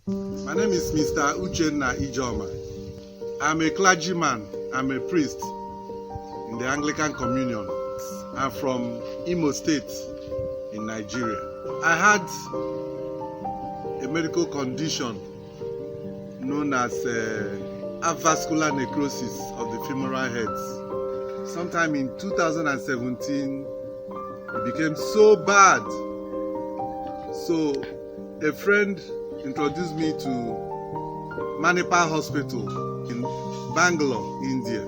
My name is Mr. Uchenna Ijeoma. I'm a clergyman. I'm a priest in the Anglican Communion. I'm from Imo State in Nigeria. I had a medical condition known as avascular necrosis of the femoral heads. Sometime in 2017, it became so bad. So a friend introduced me to Manipal Hospital in Bangalore, India.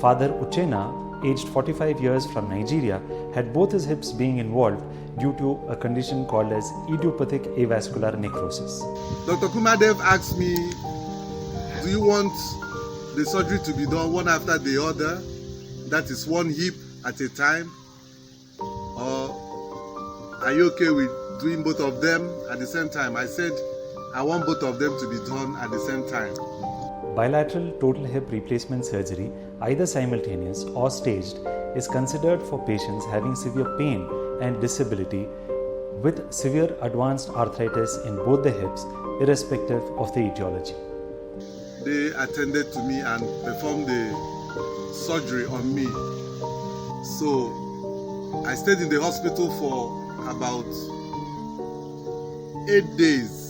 Father Uchenna, aged 45 years from Nigeria, had both his hips being involved due to a condition called as idiopathic avascular necrosis. Dr. Kumardev asked me, do you want the surgery to be done one after the other? That is one hip at a time? Or are you okay with doing both of them at the same time? I said, I want both of them to be done at the same time. Bilateral total hip replacement surgery, either simultaneous or staged, is considered for patients having severe pain and disability with severe advanced arthritis in both the hips, irrespective of the etiology. They attended to me and performed the surgery on me. So I stayed in the hospital for about 8 days.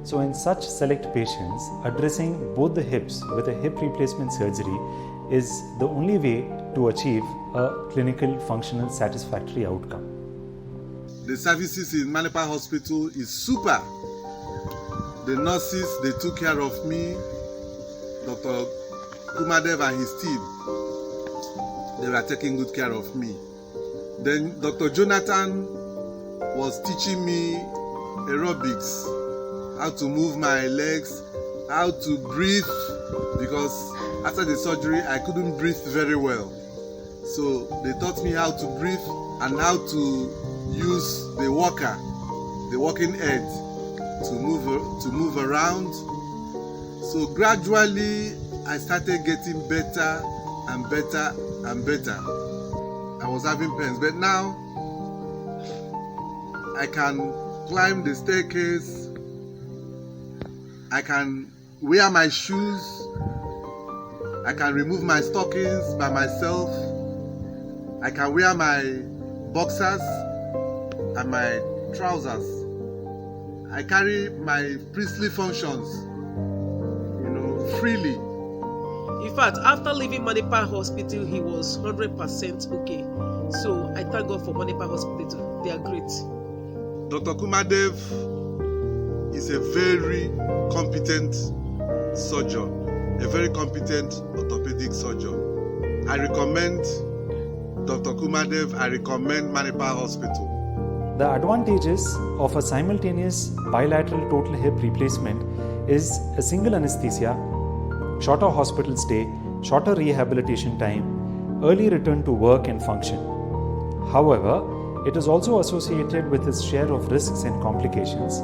So in such select patients, addressing both the hips with a hip replacement surgery is the only way to achieve a clinical, functional, satisfactory outcome. The services in Manipal Hospital is super. The nurses, they took care of me. Dr. Kumardev and his team, they were taking good care of me. Then Dr. Jonathan was teaching me aerobics, how to move my legs, how to breathe, because after the surgery I couldn't breathe very well. So they taught me how to breathe and how to use the walker, the walking aid, to move around. So gradually I started getting better and better and better. I was having pains, but now I can climb the staircase. I can wear my shoes. I can remove my stockings by myself. I can wear my boxers and my trousers. I carry my priestly functions, freely. In fact, after leaving Manipal Hospital, he was 100% okay. So I thank God for Manipal Hospital. They are great. Dr. Kumardev is a very competent surgeon, a very competent orthopedic surgeon. I recommend Dr. Kumardev, I recommend Manipal Hospital. The advantages of a simultaneous bilateral total hip replacement is a single anesthesia, shorter hospital stay, shorter rehabilitation time, early return to work and function. However, it is also associated with its share of risks and complications,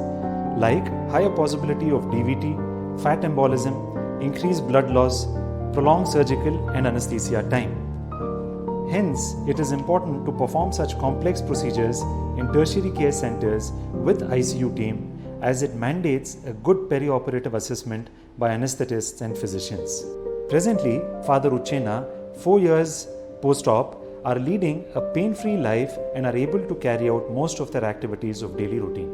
like higher possibility of DVT, fat embolism, increased blood loss, prolonged surgical and anesthesia time. Hence, it is important to perform such complex procedures in tertiary care centers with ICU team, as it mandates a good perioperative assessment by anesthetists and physicians. Presently, Father Uchenna, 4 years post-op, are leading a pain-free life and are able to carry out most of their activities of daily routine.